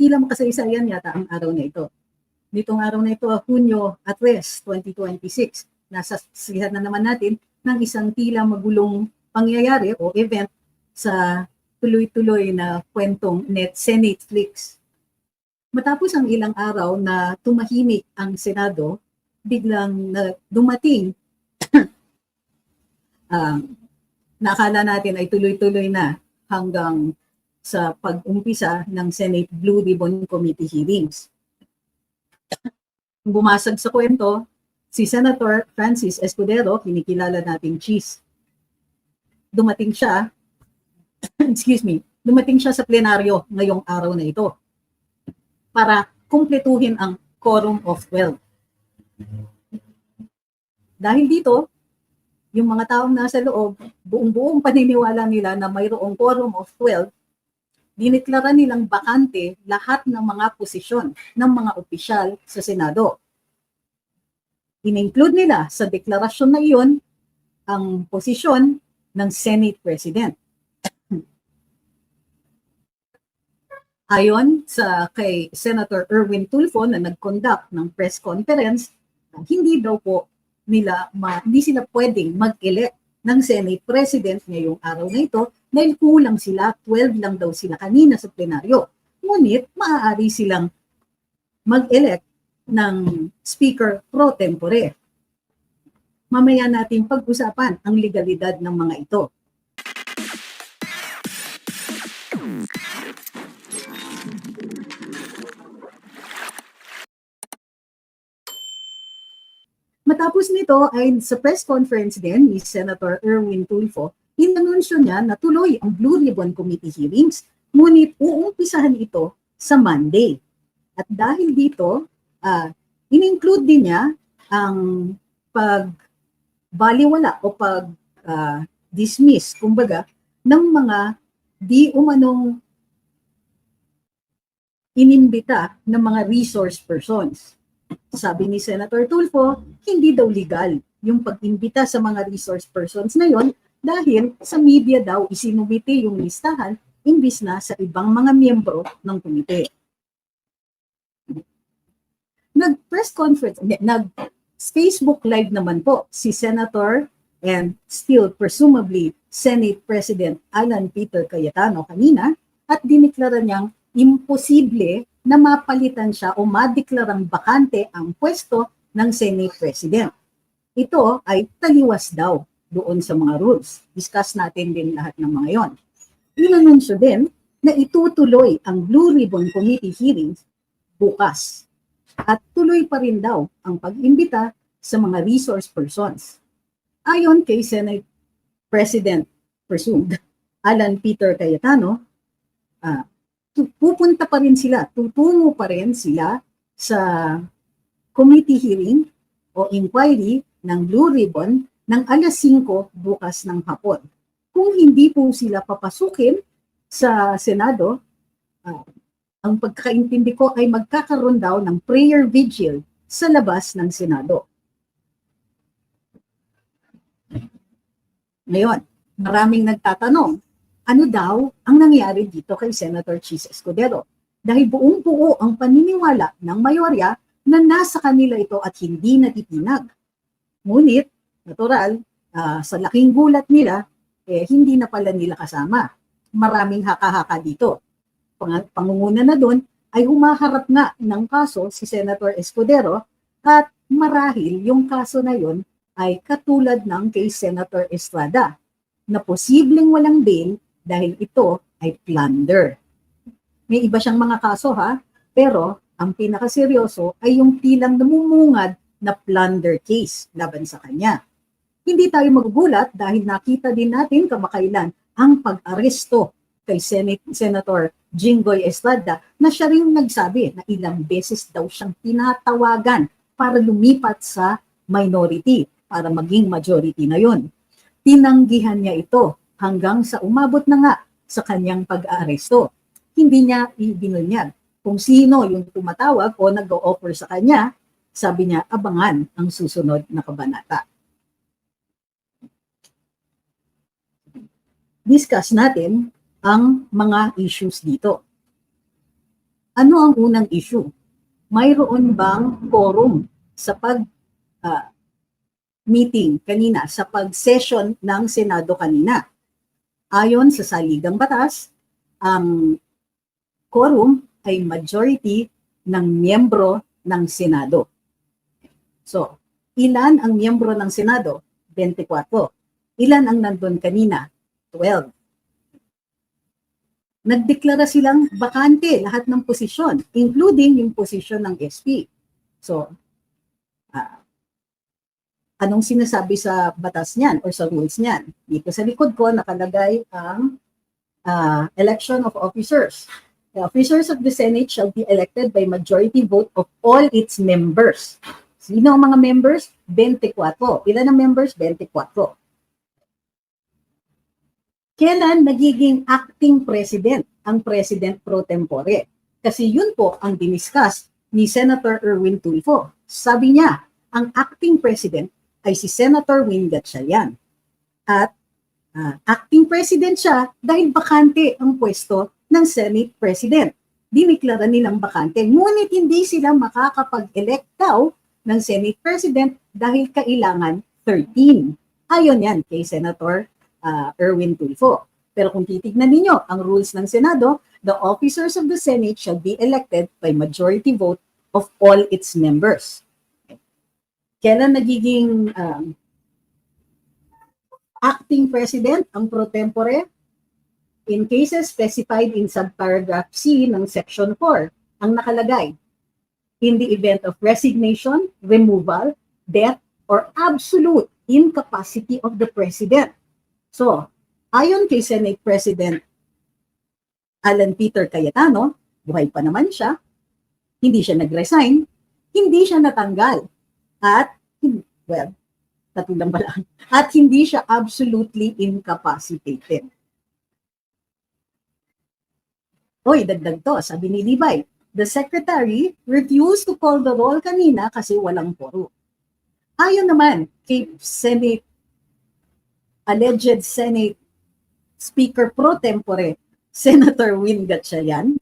tila makasaysayan yata ang araw na ito. Nitong araw na ito, Hunyo 3, 2026, nasa sihan na naman natin ng isang tila magulong pangyayari o event sa tuloy-tuloy na kwentong Senateflix. Matapos ang ilang araw na tumahimik ang Senado, biglang dumating nakala natin ay tuloy-tuloy na hanggang sa pag-umpisa ng Senate Blue Ribbon Committee hearings. Bumasag sa kwento, si Senator Francis Escudero, kinikilala nating Cheese. Dumating siya sa plenaryo ngayong araw na ito para kumpletuhin ang quorum of 12. Dahil dito, yung mga taong nasa loob, buong paniniwala nila na mayroong quorum of 12, diniklara nilang bakante lahat ng mga posisyon ng mga opisyal sa Senado. In-include nila sa deklarasyon na iyon ang posisyon ng Senate President. Ayon sa kay Senator Erwin Tulfo na nag-conduct ng press conference, hindi sila pwedeng mag-elect ng Senate President ngayong araw na ito dahil kulang sila, 12 lang daw sila kanina sa plenaryo. Ngunit maaari silang mag-elect ng Speaker pro tempore. Mamaya natin pag-usapan ang legalidad ng mga ito. Matapos nito ay sa press conference din ni Senator Erwin Tulfo, inanunsyo niya na tuloy ang Blue Ribbon Committee hearings, ngunit uumpisahan ito sa Monday. At dahil dito, in-include din niya ang pagbaliwala o pag-dismiss, kumbaga, ng mga di umanong inimbita ng mga resource persons. Sabi ni Senator Tulfo, hindi daw legal yung pag-imbita sa mga resource persons na yon dahil sa media daw isinumite yung listahan imbis na sa ibang mga miyembro ng komite. Nag-press conference, nag-Facebook Live naman po si Senator and still presumably Senate President Alan Peter Cayetano kanina at diniklara niyang imposible na mapalitan siya o madeklarang bakante ang pwesto ng Senate President. Ito ay taliwas daw doon sa mga rules. Discuss natin din lahat ng mga yon. Inanunsyo din na itutuloy ang Blue Ribbon Committee hearings bukas. At tuloy pa rin daw ang pag-imbita sa mga resource persons. Ayon kay Senate President presumed Alan Peter Cayetano, pupunta pa rin sila, tutungo pa rin sila sa committee hearing o inquiry ng Blue Ribbon ng alas 5 bukas ng hapon. Kung hindi po sila papasukin sa Senado, ang pagkakaintindi ko ay magkakaroon daw ng prayer vigil sa labas ng Senado. Ngayon, maraming nagtatanong, ano daw ang nangyari dito kay Senator Cheese Escudero? Dahil buong-buo ang paniniwala ng mayorya na nasa kanila ito at hindi natitinag. Ngunit, natural, sa laking gulat nila, hindi na pala nila kasama. Maraming haka-haka dito. Pangunguna na doon ay humaharap nga ng kaso si Senator Escudero at marahil yung kaso na yon ay katulad ng kay Senator Estrada na posibleng walang bail dahil ito ay plunder. May iba siyang mga kaso pero ang pinakaseryoso ay yung tilang namumungad na plunder case laban sa kanya. Hindi tayo magugulat dahil nakita din natin kamakailan ang pag-aresto kay Senator Jinggoy Estrada na siya rin nagsabi na ilang beses daw siyang tinatawagan para lumipat sa minority, para maging majority na yon. Tinanggihan niya ito hanggang sa umabot na nga sa kanyang pag-aaresto. Hindi niya ibinunyag kung sino yung tumatawag o nag-o-offer sa kanya. Sabi niya, abangan ang susunod na kabanata. Discuss natin ang mga issues dito. Ano ang unang issue? Mayroon bang quorum sa meeting kanina, sa pag-session ng Senado kanina? Ayon sa saligang batas, ang quorum ay majority ng miyembro ng Senado. So, ilan ang miyembro ng Senado? 24. Ilan ang nandun kanina? 12. Nagdeklara silang bakante lahat ng posisyon, including yung posisyon ng SP. So, anong sinasabi sa batas niyan or sa rules niyan? Dito sa likod ko nakalagay ang election of officers. The officers of the Senate shall be elected by majority vote of all its members. Sino ang mga members? 24. Ilan ang members? 24. Kailan nagiging acting president ang president pro tempore? Kasi yun po ang diniscuss ni Senator Erwin Tulfo. Sabi niya, ang acting president ay si Senator Win Gatchalian. At acting president siya dahil bakante ang pwesto ng Senate President. Diniklara nilang bakante. Ngunit hindi sila makakapag-elect daw ng Senate President dahil kailangan 13. Ayon yan kay Senator Erwin Tulfo. Pero kung titignan ninyo ang rules ng Senado, the officers of the Senate shall be elected by majority vote of all its members. Kailan nagiging acting president ang pro tempore? In cases specified in subparagraph C ng section 4, ang nakalagay, in the event of resignation, removal, death, or absolute incapacity of the president. So, ayon kay Senate President Alan Peter Cayetano, buhay pa naman siya, hindi siya nag-resign, hindi siya natanggal, at, well, tatulong ba lang, at hindi siya absolutely incapacitated. Oy, dagdag to, sabi ni Libay, the secretary refused to call the roll kanina kasi walang quorum. Ayon naman kay alleged Senate Speaker pro tempore, Senator Win Gatchalian,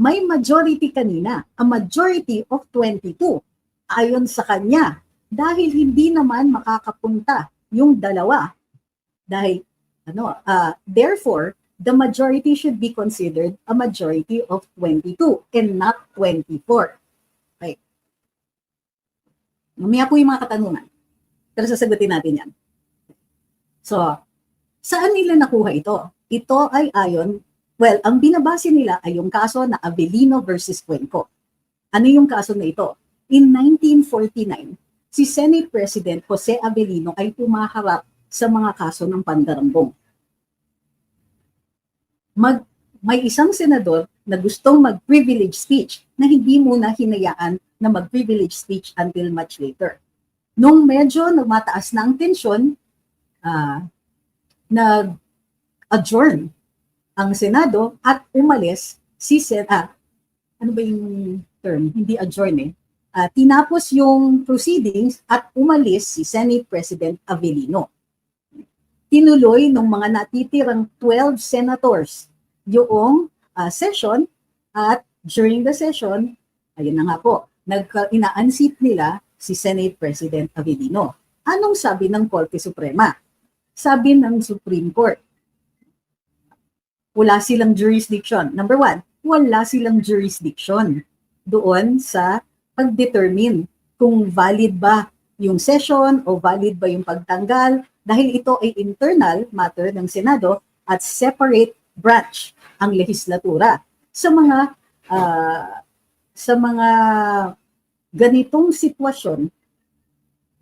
may majority kanina, a majority of 22. Ayon sa kanya, dahil hindi naman makakapunta yung dalawa. Dahil, therefore, the majority should be considered a majority of 22 and not 24. Okay. Mamaya po yung mga katanungan. Pero sasagutin natin yan. So, saan nila nakuha ito? Ito ay ayon, well, ang binabase nila ay yung kaso na Avellino versus Cuenco. Ano yung kaso na ito? In 1949, si Senate President Jose Avellino ay pumaharap sa mga kaso ng pandarambong. May isang senador na gustong mag-privilege speech na hindi muna hinayaan na mag-privilege speech until much later. Nung medyo nagmataas na ang tensyon, nag-adjourn ang Senado at umalis si ano ba yung term? Hindi adjourn eh. Tinapos yung proceedings at umalis si Senate President Avellino. Tinuloy ng mga natitirang 12 senators yung session at during the session, ayun na nga po, ina-unseat nila si Senate President Avellino. Anong sabi ng Korte Suprema? Sabi ng Supreme Court, wala silang jurisdiction. Number 1, wala silang jurisdiction doon sa pag-determine kung valid ba yung session o valid ba yung pagtanggal dahil ito ay internal matter ng Senado at separate branch ang lehislatura. Sa mga ganitong sitwasyon,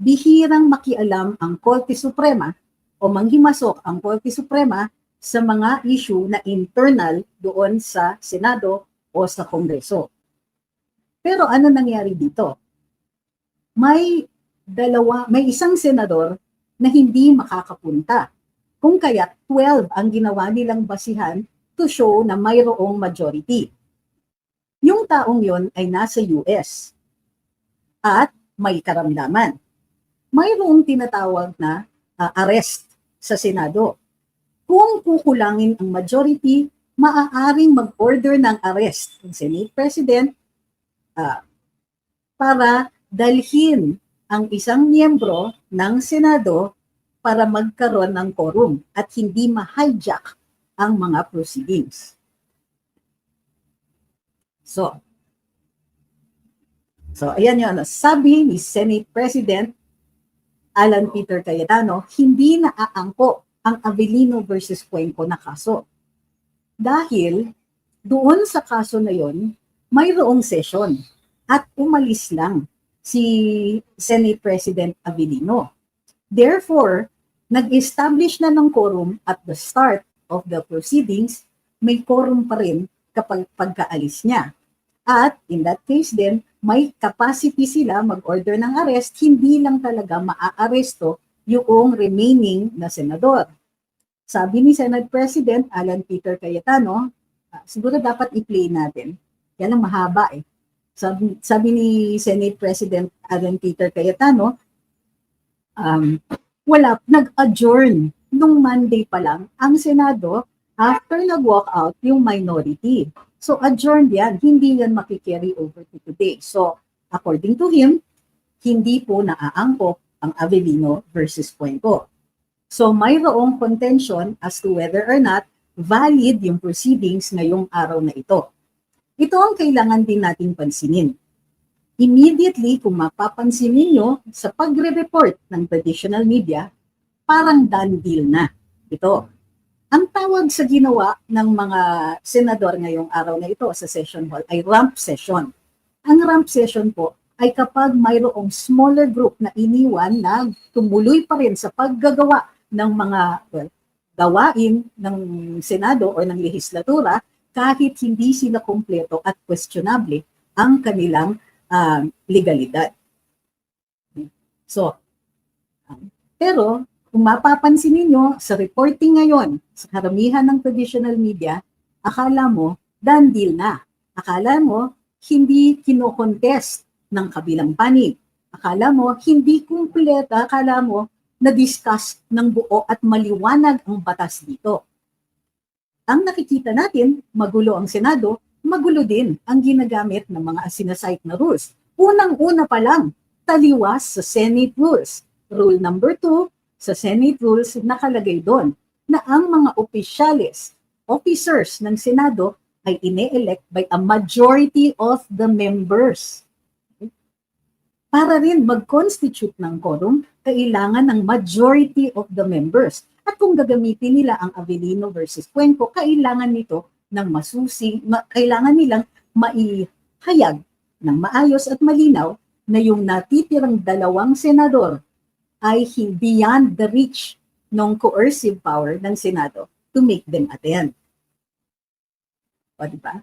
bihirang makialam ang Korte Suprema o manghimasok ang Korte Suprema sa mga issue na internal doon sa Senado o sa Kongreso. Pero ano nangyari dito? May isang senador na hindi makakapunta. Kung kaya 12 ang ginawa nilang basihan to show na mayroong majority. Yung taong yon ay nasa US at may karamdaman. Mayroong tinatawag na arrest sa Senado. Kung kukulangin ang majority, maaaring mag-order ng arrest ng Senate President para dalhin ang isang miyembro ng Senado para magkaroon ng quorum at hindi ma-hijack ang mga proceedings. So ayan yun. Sabi ni Senate President Alan Peter Cayetano, hindi naaangko ang Avellino versus Cuenco na kaso. Dahil doon sa kaso na yon, mayroong session at umalis lang si Senate President Avellino. Therefore, nag-establish na ng quorum at the start of the proceedings, may quorum pa rin kapag pagkaalis niya. At in that case din, may capacity sila mag-order ng arrest, hindi lang talaga maa-aresto yung remaining na senador. Sabi ni Senate President Alan Peter Cayetano, siguro dapat i-play natin. Yan ang mahaba eh. Sabi ni Senate President Alan Peter Cayetano, nag-adjourn nung Monday pa lang ang Senado after nag-walk out yung minority. So adjourned yan, hindi yan makikerry over to today. So according to him, hindi po naaangkop ang Avellino versus Cuenco. So mayroong contention as to whether or not valid yung proceedings ngayong araw na ito. Ito ang kailangan din nating pansinin. Immediately, kung mapapansin ninyo sa pagre-report ng traditional media, parang done deal na ito. Ang tawag sa ginawa ng mga senador ngayong araw na ito sa session hall ay rump session. Ang rump session po ay kapag mayroong smaller group na iniwan na tumuloy pa rin sa paggagawa ng mga gawain ng Senado o ng lehislatura kahit hindi sila kumpleto at questionable ang kanilang legalidad. So, pero kung mapapansin niyo sa reporting ngayon sa karamihan ng traditional media, akala mo done deal na. Akala mo hindi kino-contest ng kabilang panig. Akala mo hindi kumpleta, akala mo na-discuss ng buo at maliwanag ang batas dito. Ang nakikita natin, magulo ang Senado, magulo din ang ginagamit ng mga sinasite na rules. Unang-una pa lang, taliwas sa Senate Rules. Rule number 2, sa Senate Rules, nakalagay doon na ang mga officers ng Senado ay ine-elect by a majority of the members. Para rin mag-constitute ng quorum, kailangan ng majority of the members. At kung gagamitin nila ang Avellino versus Cuenco, kailangan nito ng kailangan nilang maihayag ng maayos at malinaw na yung natitirang dalawang senador ay beyond the reach ng coercive power ng Senado to make them attend. O, diba?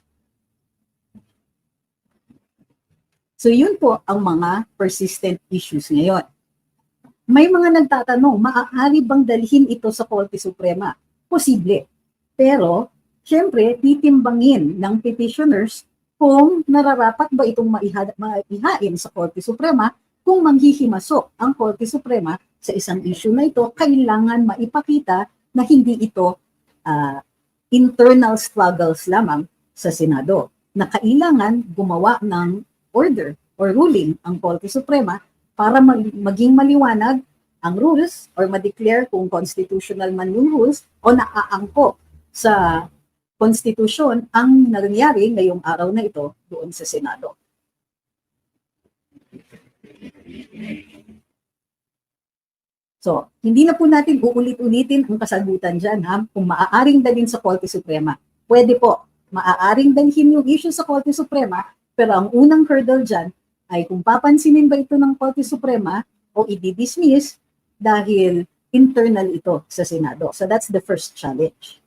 So yun po ang mga persistent issues ngayon. May mga nagtatanong, maaari bang dalhin ito sa Korte Suprema? Posible. Pero, syempre, titimbangin ng petitioners kung nararapat ba itong maihain sa Korte Suprema. Kung manghihimasok ang Korte Suprema sa isang issue na ito, kailangan maipakita na hindi ito internal struggles lamang sa Senado. Na kailangan gumawa ng order or ruling ang Korte Suprema para maging maliwanag ang rules or ma-declare kung constitutional man yung rules o naaangkop sa konstitusyon ang nangyari ngayong araw na ito doon sa Senado. So, hindi na po natin uulit-ulitin ang kasagutan dyan, ha? Kung maaaring dalhin sa Korte Suprema. Pwede po, maaaring dalhin yung issue sa Korte Suprema, pero ang unang hurdle dyan ay kung papansinin ba ito ng Korte Suprema o i-dismiss dahil internal ito sa Senado. So, that's the first challenge.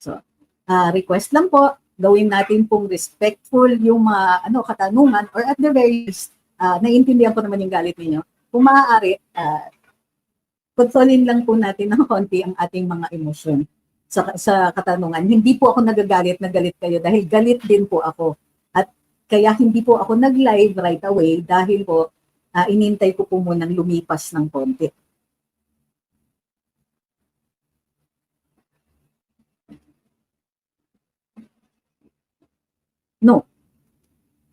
So, request lang po, gawin natin pong respectful yung mga katanungan or at the very least, naiintindihan ko naman yung galit ninyo. Kung maaari, kontrolin lang po natin ng konti ang ating mga emosyon sa katanungan. Hindi po ako nagagalit na galit kayo dahil galit din po ako. At kaya hindi po ako nag-live right away dahil po inintay ko po munang lumipas ng konti.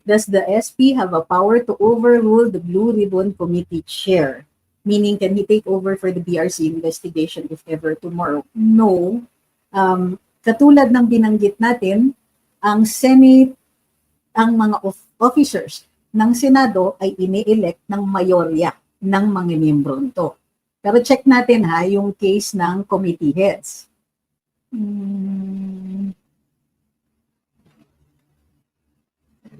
Does the SP have a power to overrule the Blue Ribbon Committee chair? Meaning, can he take over for the BRC investigation if ever tomorrow? No. Katulad ng binanggit natin, ang Senate, ang mga officers ng Senado ay ini-elect ng mayorya ng mga miyembro nito. Pero check natin ha, yung case ng committee heads.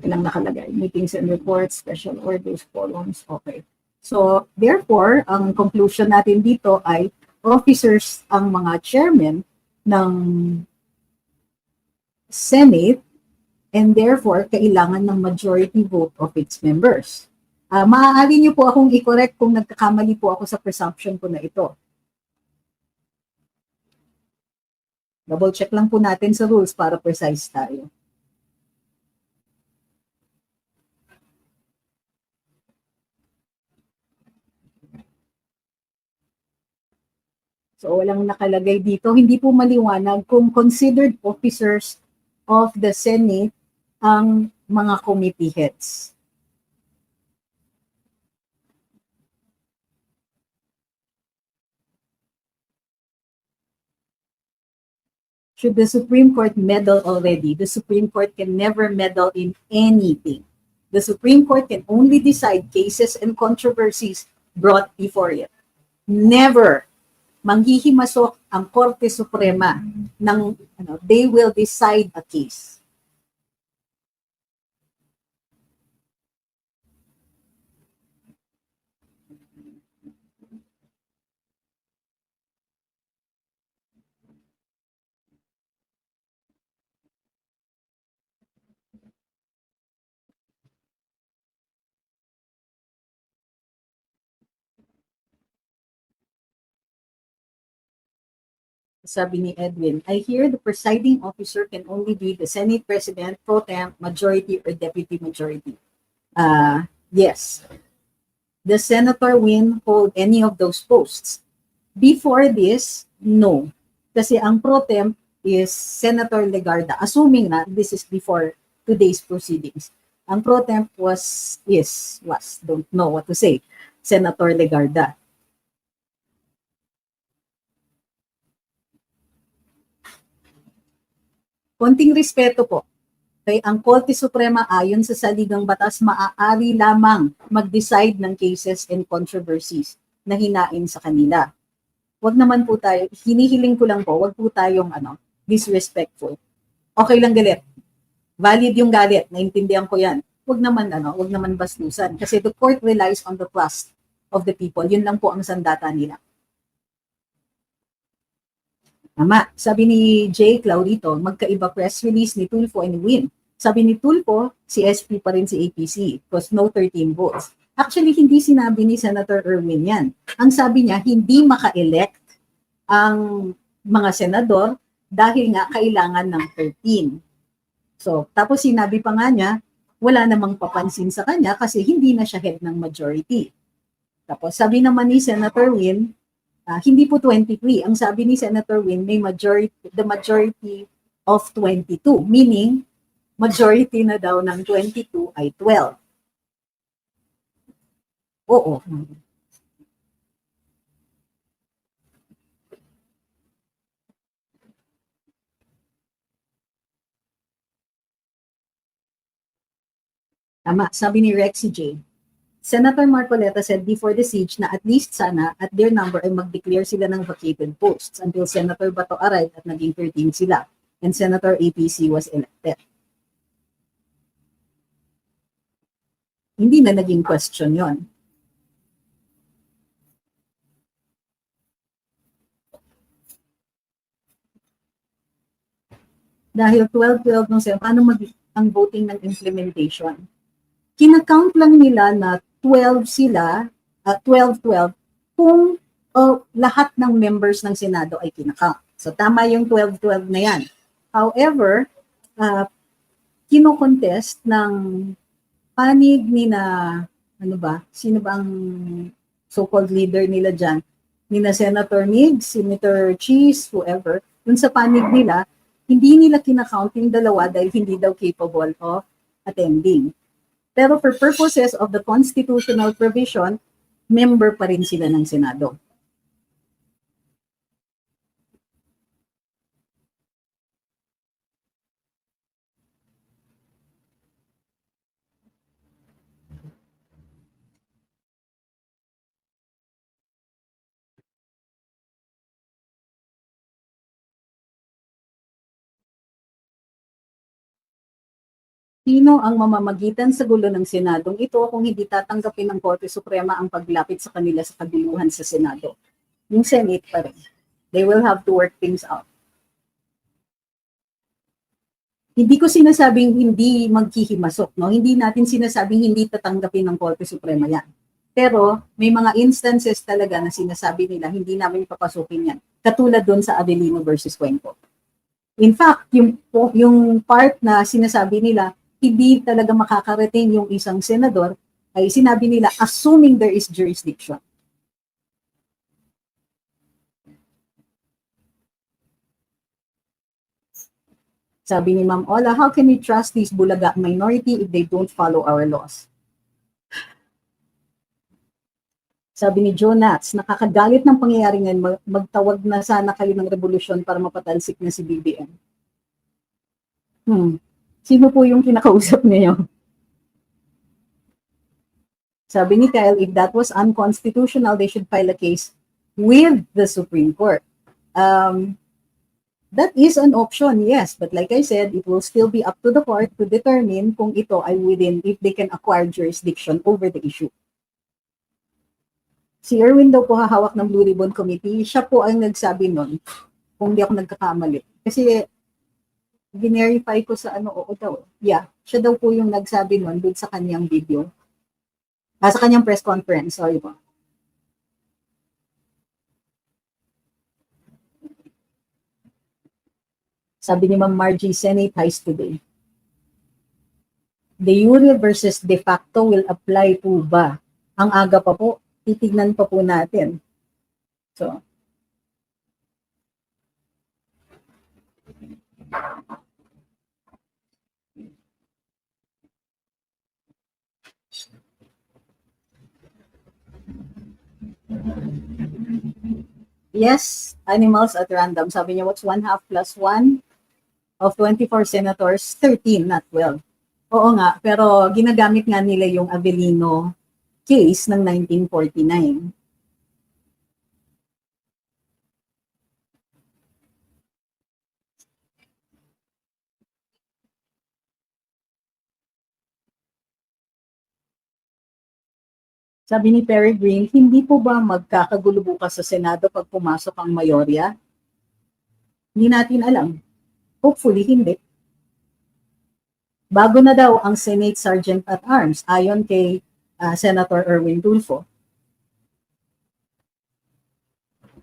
Ilang nakalagay? Meetings and reports, special orders, columns, okay. So, therefore, ang conclusion natin dito ay officers ang mga chairman ng Senate and therefore, kailangan ng majority vote of its members. Maaari niyo po akong i-correct kung nagkakamali po ako sa presumption ko na ito. Double check lang po natin sa rules para precise tayo. So walang nakalagay dito. Hindi po maliwanag kung considered officers of the Senate ang mga committee heads. Should the Supreme Court meddle already? The Supreme Court can never meddle in anything. The Supreme Court can only decide cases and controversies brought before it. Never manghihimasok ang Korte Suprema ng they will decide a case. Sabi ni Edwin, I hear the presiding officer can only be the Senate President, pro tem, majority, or deputy majority. Yes. Does Senator Win hold any of those posts? Before this, no. Kasi ang pro tem is Senator Legarda. Assuming na this is before today's proceedings. Ang pro tem was, don't know what to say, Senator Legarda. Konting respeto po. Kaya ang Korte Suprema ayon sa saligang batas maaari lamang mag-decide ng cases and controversies na hinain sa kanila. Wag naman po tayo, hinihiling ko lang po, wag po tayong disrespectful. Okay lang galit. Valid yung galit, naintindihan ko yan. Wag naman bastusan. Kasi the court relies on the trust of the people. Yun lang po ang sandata nila. Tama. Sabi ni Jay Claudito, magkaiba press release ni Tulfo and Win. Sabi ni Tulfo, si SP pa rin si APC because no 13 votes. Actually, hindi sinabi ni Senator Erwin yan. Ang sabi niya, hindi maka-elect ang mga senador dahil nga kailangan ng 13. So, tapos sinabi pa nga niya, wala namang papansin sa kanya kasi hindi na siya head ng majority. Tapos sabi naman ni Senator Win, hindi po 23. Ang sabi ni Senator Win, may the majority of 22. Meaning, majority na daw ng 22 ay 12. Oo. Tama. Sabi ni Rexy J. Senator Marcoleta said before the siege na at least sana at their number ay mag-declare sila ng vacated posts until Senator Bato arrived at naging 13 sila and Senator APC was elected. Hindi na naging question yon. Dahil 12-12 nung sila, paano ang voting ng implementation? Kinakount lang nila na 12 sila, 12-12, kung lahat ng members ng Senado ay kinakount. So tama yung 12-12 na yan. However, kino-contest ng panig ni na, sino ba ang so-called leader nila dyan? Ni na Senator Miggs, Senator Cheese, whoever, dun sa panig nila, hindi nila kinakount yung dalawa dahil hindi daw capable of attending. Pero for purposes of the constitutional provision, member pa rin sila ng Senado. Sino ang mamamagitan sa gulo ng Senadong ito kung hindi tatanggapin ng Korte Suprema ang paglapit sa kanila sa kaguluhan sa Senado? Yung Senate pa rin. They will have to work things out. Hindi ko sinasabing hindi maghihimasok, no? Hindi natin sinasabing hindi tatanggapin ng Korte Suprema yan. Pero may mga instances talaga na sinasabi nila hindi namin papasukin yan. Katulad doon sa Avellino versus Cuenco. In fact, yung part na sinasabi nila hindi talaga makakarating yung isang senador ay sinabi nila assuming there is jurisdiction. Sabi ni Ma'am Ola, how can we trust this Bulaga minority if they don't follow our laws? Sabi ni Jonats, nakakagalit ng pangyayari ngayon, magtawag na sana kayo ng revolusyon para mapatalsik na si BBM. Sino po yung kinakausap niyo? Sabi ni Kyle, if that was unconstitutional, they should file a case with the Supreme Court. That is an option, yes. But like I said, it will still be up to the court to determine kung ito ay if they can acquire jurisdiction over the issue. Si Erwin daw po hahawak ng Blue Ribbon Committee. Siya po ang nagsabi nun, kung di ako nagkakamali. Kasi, verify ko sa oo daw. Yeah, siya daw po yung nagsabi nun dun sa kanyang video. Sa kanyang press conference, sorry po. Sabi ni Ma'am Margie, Senate Heist today. De jure versus de facto will apply po ba? Ang aga pa po, titignan pa po natin. So, yes, animals at random. Sabi niya, what's 1/2 plus 1? Of 24 senators, 13, not 12. Oo nga, pero ginagamit nga nila yung Avellino case ng 1949. Sabi ni Peregrine, hindi po ba magkakagulo bukas sa Senado pag pumasok ang mayorya? Hindi natin alam. Hopefully, hindi. Bago na daw ang Senate Sergeant at Arms, ayon kay Senator Erwin Tulfo.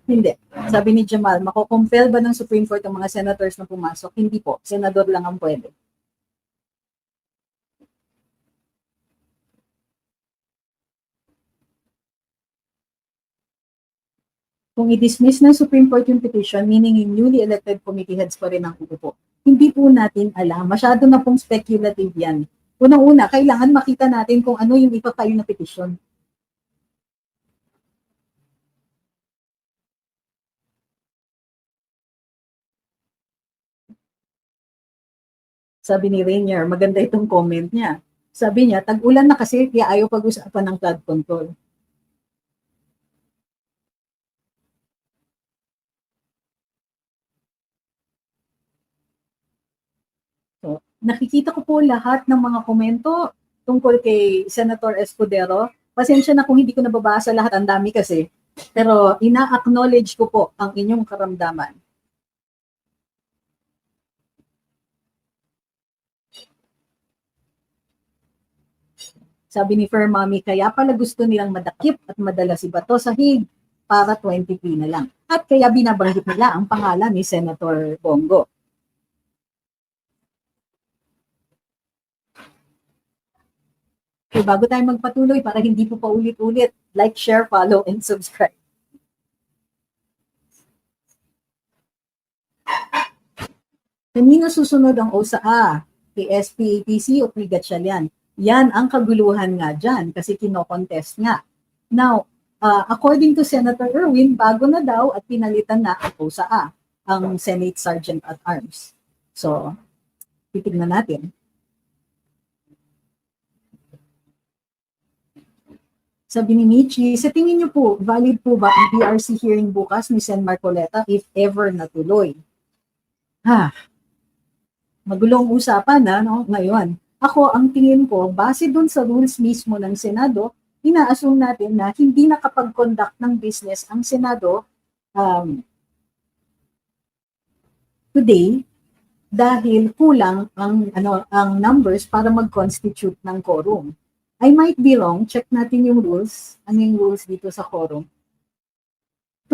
Hindi. Sabi ni Jamal, makukumpel ba ng Supreme Court ang mga senators na pumasok? Hindi po. Senador lang ang pwede. Kung i-dismiss ng Supreme Court yung petition, meaning yung newly elected committee heads pa rin ang uupo. Hindi po natin alam. Masyado na pong speculative yan. Unang-una, kailangan makita natin kung ano yung ipapile na petition. Sabi ni Rainier, maganda itong comment niya. Sabi niya, tag-ulan na kasi kaya ayaw pag-usapan ng flood control. So, nakikita ko po lahat ng mga komento tungkol kay Senator Escudero. Pasensya na kung hindi ko nababasa lahat, ang dami kasi. Pero ina-acknowledge ko po ang inyong karamdaman. Sabi ni Fair Mommy, kaya pala gusto nilang madakip at madala si Bato sa Hague para 20p na lang. At kaya binabanggit nila ang pangalan ni Senator Bongo. Okay, bago tayo magpatuloy, para hindi po paulit-ulit, like, share, follow, and subscribe. Kanino susunod ang OSA? Kay SPATC o kay Gatchalian? Yan ang kaguluhan nga dyan kasi kinokontest nga. Now, according to Senator Erwin, bago na daw at pinalitan na ang POSA-A, ang Senate Sergeant at Arms. So, titignan natin. Sabi ni Michi, sa tingin niyo po, valid po ba ang PRC hearing bukas ni Sen. Marcoleta if ever natuloy? Magulong usapan na, no, ngayon. Ako, ang tingin ko, base dun sa rules mismo ng Senado, ina-assume natin na hindi nakapag-conduct ng business ang Senado today dahil kulang ang numbers para mag-constitute ng quorum. I might be wrong, check natin yung rules. Ano yung rules dito sa quorum?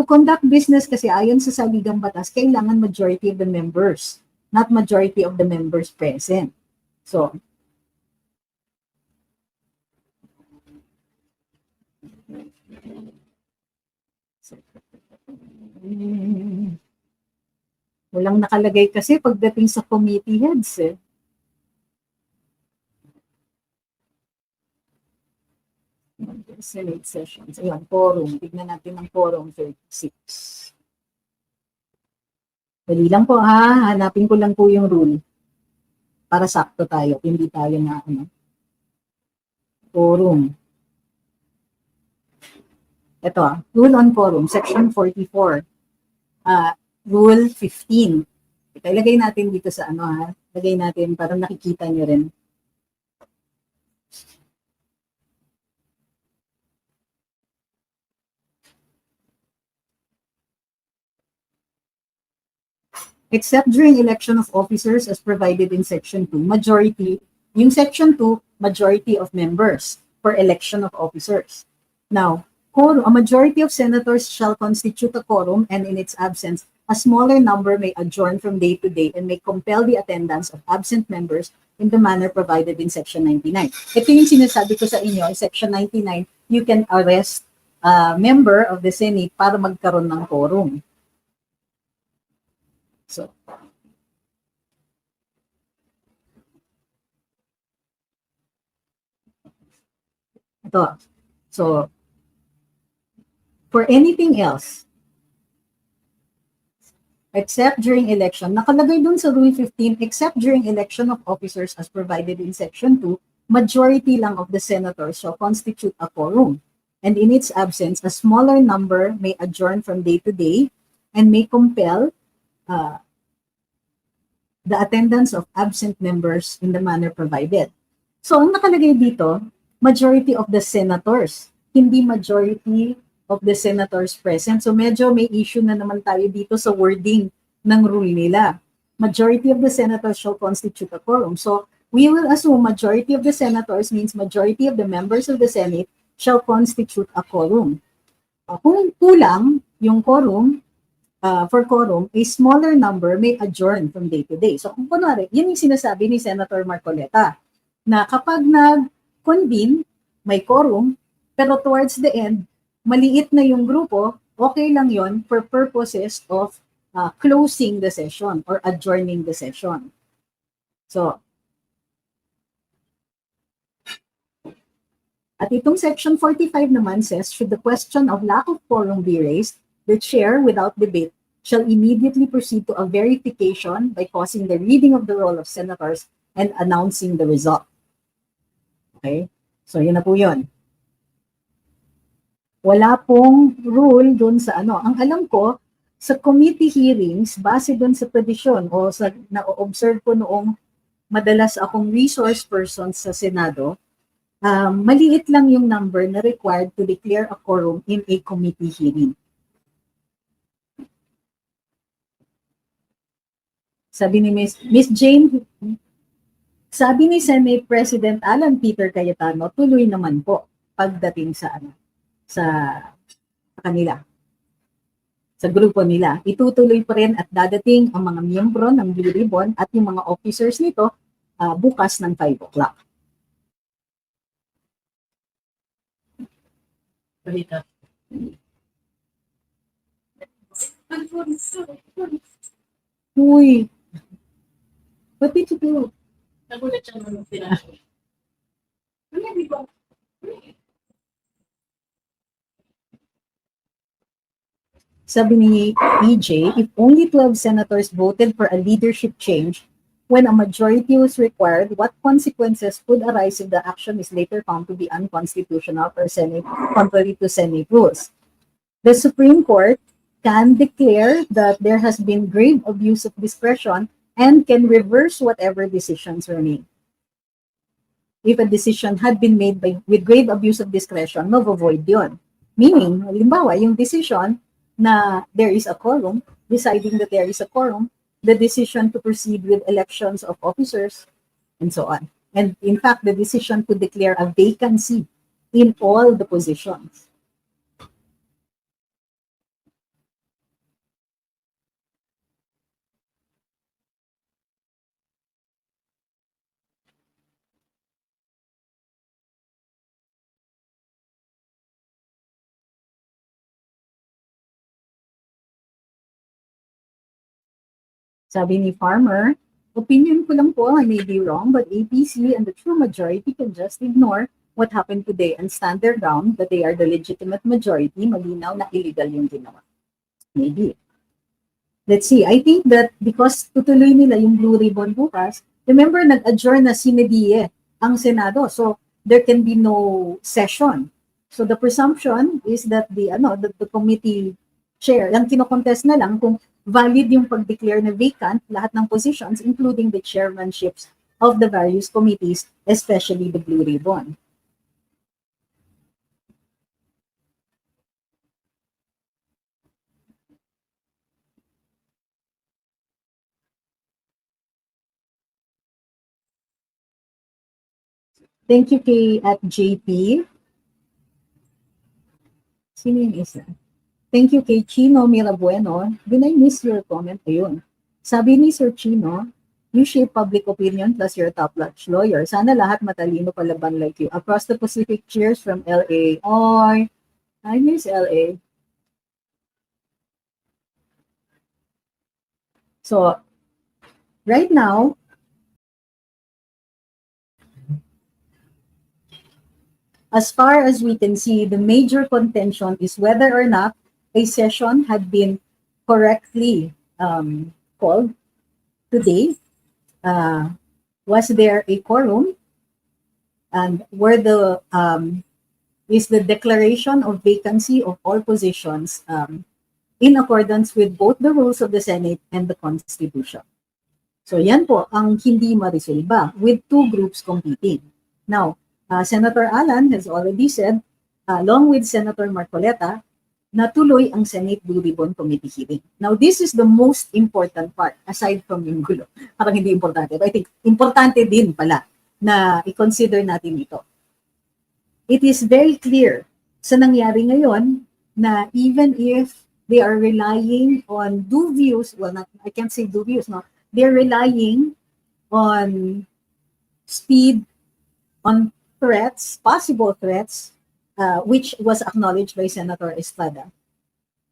To conduct business kasi ayon sa saligang batas, kailangan majority of the members, not majority of the members present. So, walang nakalagay kasi pagdating sa committee heads eh. Senate sessions. Ayan, quorum. Tignan natin ang quorum 36. Dali lang po ha. Hanapin ko lang po yung rule. Para sakto tayo. Hindi tayo na quorum. Ito rule on quorum. Section 44. Rule 15. Ilagay natin dito sa lagay natin para nakikita nyo rin. Except during election of officers as provided in Section 2, majority, yung Section 2, majority of members for election of officers. Now, a majority of senators shall constitute a quorum, and in its absence, a smaller number may adjourn from day to day and may compel the attendance of absent members in the manner provided in Section 99. Ito yung sinasabi ko sa inyo, in Section 99, you can arrest a member of the Senate para magkaroon ng quorum. So, ito. So, for anything else, except during election, nakalagay dun sa Rule 15, except during election of officers as provided in Section 2, majority lang of the senators shall constitute a quorum. And in its absence, a smaller number may adjourn from day to day and may compel the attendance of absent members in the manner provided. So, ang nakalagay dito, majority of the senators, hindi majority of the senators present. So, medyo may issue na naman tayo dito sa wording ng rule nila. Majority of the senators shall constitute a quorum. So, we will assume majority of the senators means majority of the members of the Senate shall constitute a quorum. Kung kulang yung quorum, for quorum, a smaller number may adjourn from day to day. So kung kunwari, yun yung sinasabi ni Senator Marcoleta, na kapag nag-convene, may quorum, pero towards the end, maliit na yung grupo, okay lang yon for purposes of closing the session or adjourning the session. So, at itong Section 45 naman says, should the question of lack of quorum be raised, the chair, without debate, shall immediately proceed to a verification by causing the reading of the roll of senators and announcing the result. Okay? So, yun na po yun. Wala pong rule dun sa Ang alam ko, sa committee hearings, base dun sa tradisyon o sa na-observe ko noong madalas akong resource person sa Senado, maliit lang yung number na required to declare a quorum in a committee hearing. Sabi ni Miss Jane, sabi ni Senate President Alan Peter Cayetano, tuloy naman po pagdating sa kanila, sa grupo nila. Itutuloy pa rin at dadating ang mga miyembro ng Blue Ribbon at yung mga officers nito bukas ng 5 o'clock. Uy, what did you do? Nagulat siya nung sinabi. Sabi ni EJ, if only 12 senators voted for a leadership change when a majority was required, what consequences could arise if the action is later found to be unconstitutional or Senate contrary to Senate rules? The Supreme Court can declare that there has been grave abuse of discretion and can reverse whatever decisions were made. If a decision had been made with grave abuse of discretion, mag-void yun. Meaning, halimbawa, yung decision na there is a quorum, deciding that there is a quorum, the decision to proceed with elections of officers, and so on. And in fact, the decision to declare a vacancy in all the positions. Sabi ni Farmer, opinion ko lang po, I may be wrong, but APC and the true majority can just ignore what happened today and stand their ground that they are the legitimate majority, malinaw na illegal yung ginawa. Maybe. Let's see, I think that because tutuloy nila yung Blue Ribbon bukas, remember, nag-adjourn na sine die ang Senado. So, there can be no session. So, the presumption is that the committee chair, yung kinokontest na lang kung valid yung pag-declare na vacant lahat ng positions, including the chairmanships of the various committees, especially the Blue Ribbon. Thank you kay at JP. Sino yung isa? Thank you kay Chino Mirabueno. Did I miss your comment? Ayun. Sabi ni Sir Chino, you shape public opinion plus you're a top-notch lawyer. Sana lahat matalino palaban like you. Across the Pacific, cheers from LA. Oy, I miss LA. So, right now, as far as we can see, the major contention is whether or not a session had been correctly called today. Was there a quorum? And is the declaration of vacancy of all positions in accordance with both the rules of the Senate and the Constitution? So yan po ang hindi marisolba with two groups competing. Now, Senator Alan has already said, along with Senator Marcoleta, natuloy ang Senate Blue Ribbon Committee hearing. Now, this is the most important part, aside from yung gulo. Parang hindi importante. But I think importante din pala na i-consider natin ito. It is very clear sa nangyari ngayon na even if they are relying on dubious, well, I can't say dubious, no? They're relying on speed, on threats, possible threats, which was acknowledged by Senator Estrada,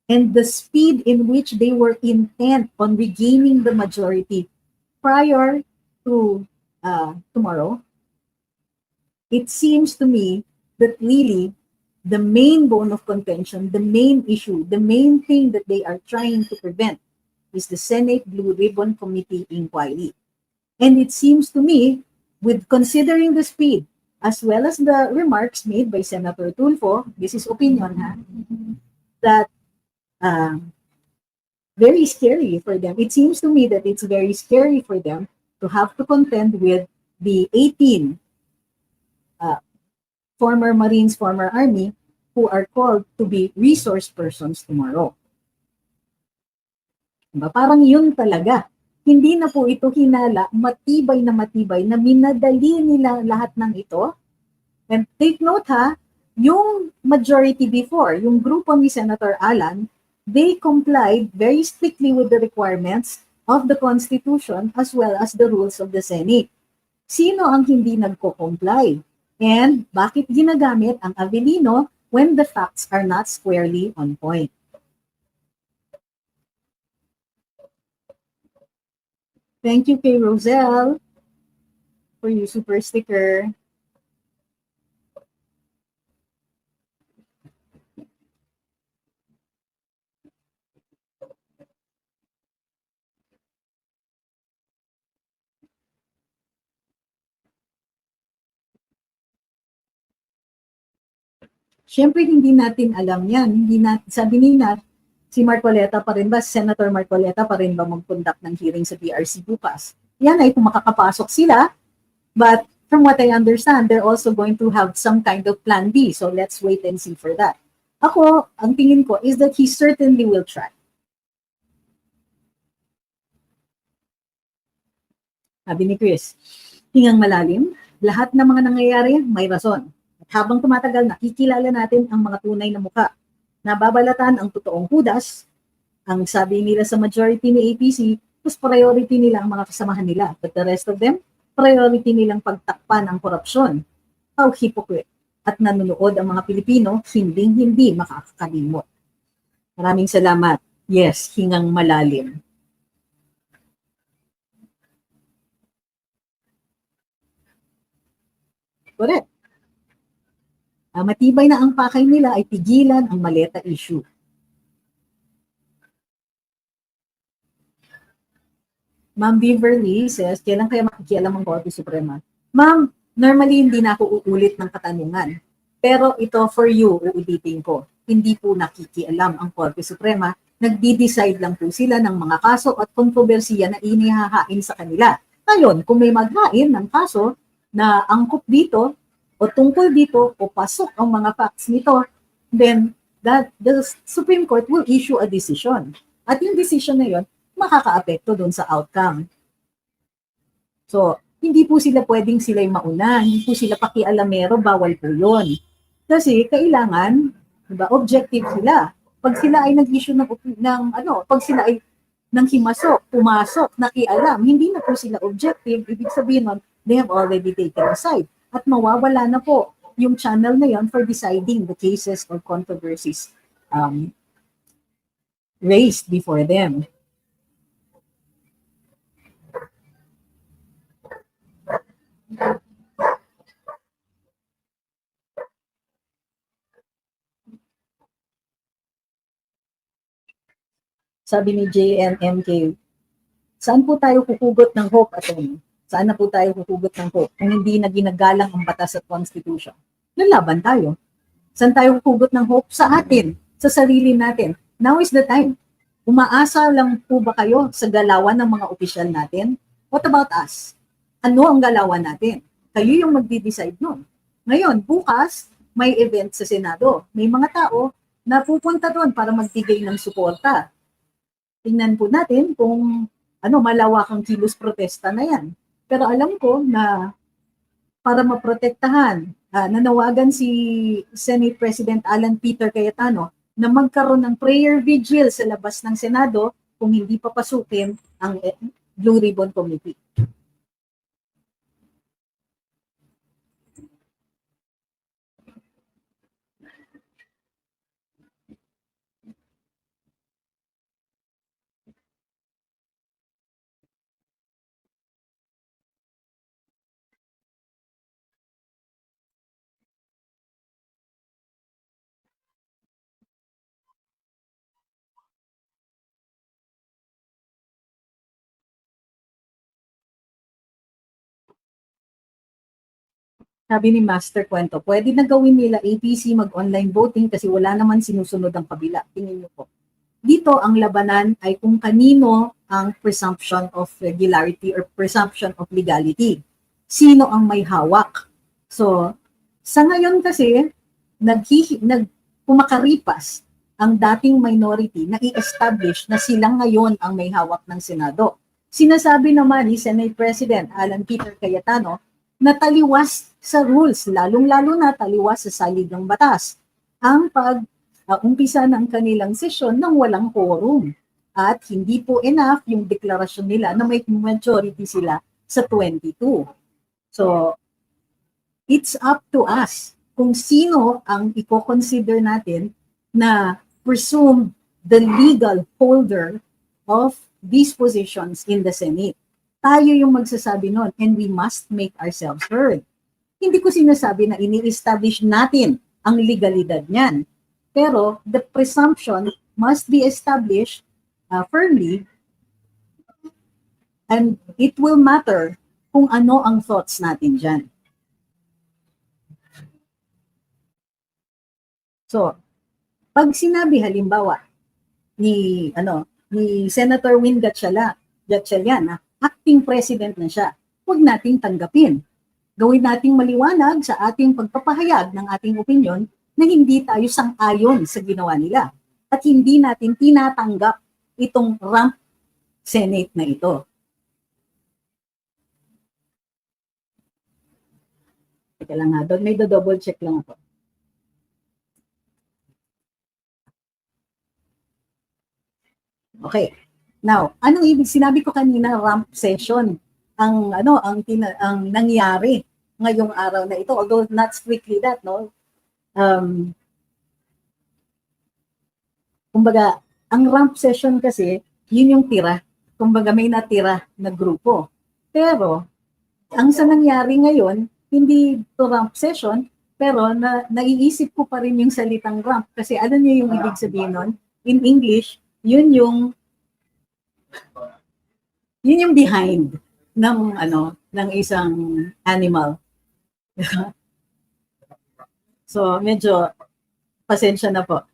and the speed in which they were intent on regaining the majority prior to tomorrow, it seems to me that really the main bone of contention, the main issue, the main thing that they are trying to prevent is the Senate Blue Ribbon Committee inquiry. And it seems to me, with considering the speed, as well as the remarks made by Senator Tulfo, this is opinion, that very scary for them. It seems to me that it's very scary for them to have to contend with the 18 former Marines, former Army, who are called to be resource persons tomorrow. Diba? Parang yun talaga. Hindi na po ito hinala, matibay na minadali nila lahat ng ito. And take note yung majority before, yung grupo ni Senator Alan, they complied very strictly with the requirements of the Constitution as well as the rules of the Senate. Sino ang hindi nagko-comply? And bakit ginagamit ang Avellino when the facts are not squarely on point? Thank you kay Roselle for your super sticker. Siyempre, hindi natin alam yan. Hindi natin, sabi nila, si Marcoleta pa rin ba, Senator Marcoleta pa rin ba mag-conduct ng hearing sa PRC bukas? Yan ay kung makakapasok sila, but from what I understand, they're also going to have some kind of plan B. So let's wait and see for that. Ako, ang tingin ko is that he certainly will try. Sabi ni Chris, hingang malalim, lahat ng mga nangyayari may rason. At habang tumatagal, nakikilala natin ang mga tunay na muka. Nababalatan ang totoong hudas. Ang sabi nila sa majority ni APC, mas priority nila ang mga kasamahan nila. But the rest of them, priority nilang pagtakpan ang korupsyon. How hypocrite. At nanonood ang mga Pilipino, hindi makakakalimot. Maraming salamat. Yes, hingang malalim. Correct. Matibay na ang pakay nila ay tigilan ang maleta issue. Ma'am Beverly says, kailan kaya makikialam ang Korte Suprema? Ma'am, normally hindi na ako uulit ng katanungan. Pero ito for you, uulitin ko. Hindi po nakikialam ang Korte Suprema. Nagdi-decide lang po sila ng mga kaso at kontrobersiya na inihahain sa kanila. Ngayon, kung may maghain ng kaso na angkop dito o tungkol dito o pasok ang mga facts nito, then the Supreme Court will issue a decision. At yung decision na yun, makaka-apekto doon sa outcome. So, hindi po sila pwedeng sila'y mauna, hindi po sila pakialamero, bawal po yun. Kasi kailangan, diba, objective sila. Pag sila ay nag-issue pag sila ay nang himasok, pumasok, nakialam, hindi na po sila objective, ibig sabihin nun, they have already taken a side. At mawawala na po yung channel na yon for deciding the cases or controversies raised before them. Sabi ni JNMK, saan po tayo kukugot ng hope, attorney? Saan na po tayo kukugot ng hope kung hindi na ginagalang ang batas at constitution? Lalaban tayo. Saan tayo kukugot ng hope? Sa atin, sa sarili natin. Now is the time. Umaasa lang po ba kayo sa galawan ng mga opisyal natin? What about us? Ano ang galawan natin? Kayo yung magdi-decide nun. Ngayon, bukas, may event sa Senado. May mga tao na pupunta doon para magbigay ng suporta. Tingnan po natin kung malawakang kilos protesta na yan. Pero alam ko na para maprotektahan, nanawagan si Senate President Alan Peter Cayetano na magkaroon ng prayer vigil sa labas ng Senado kung hindi papasukin ang Blue Ribbon Committee. Sabi ni Master Kwento, pwede na gawin nila APC mag-online voting kasi wala naman sinusunod ang kabila. Tingin niyo po. Dito ang labanan ay kung kanino ang presumption of regularity or presumption of legality. Sino ang may hawak? So, sa ngayon kasi, pumakaripas ang dating minority na i-establish na silang ngayon ang may hawak ng Senado. Sinasabi naman ni Senate President Alan Peter Cayetano na taliwas sa rules, lalong-lalo na taliwas sa saligang batas. Ang umpisa ng kanilang sesyon nang walang quorum. At hindi po enough yung deklarasyon nila na may majority sila sa 22. So, it's up to us kung sino ang i-consider natin na presumed the legal holder of these positions in the Senate. Tayo yung magsasabi nun, and we must make ourselves heard. Hindi ko sinasabi na ini-establish natin ang legalidad niyan. Pero the presumption must be established firmly, and it will matter kung ano ang thoughts natin dyan. So, pag sinabi halimbawa ni Senator Win Gatchalian na acting president na siya, huwag nating tanggapin. Gawin nating maliwanag sa ating pagpapahayag ng ating opinion na hindi tayo sang-ayon sa ginawa nila at hindi natin tinatanggap itong rump Senate na ito. Teka lang nga, doon may double check lang ako. Okay. Now, anong ibig sinabi ko kanina, rump session ang nangyari ngayong araw na ito, although not strictly that, no? Kumbaga, ang rump session kasi, yun yung tira. Kumbaga, may natira na grupo. Pero, ang sa nangyari ngayon, hindi to rump session, pero naiisip ko pa rin yung salitang rump. Kasi ano niyo yung ibig sabihin nun? In English, yun yung behind ng isang animal. So medyo pasensya na po.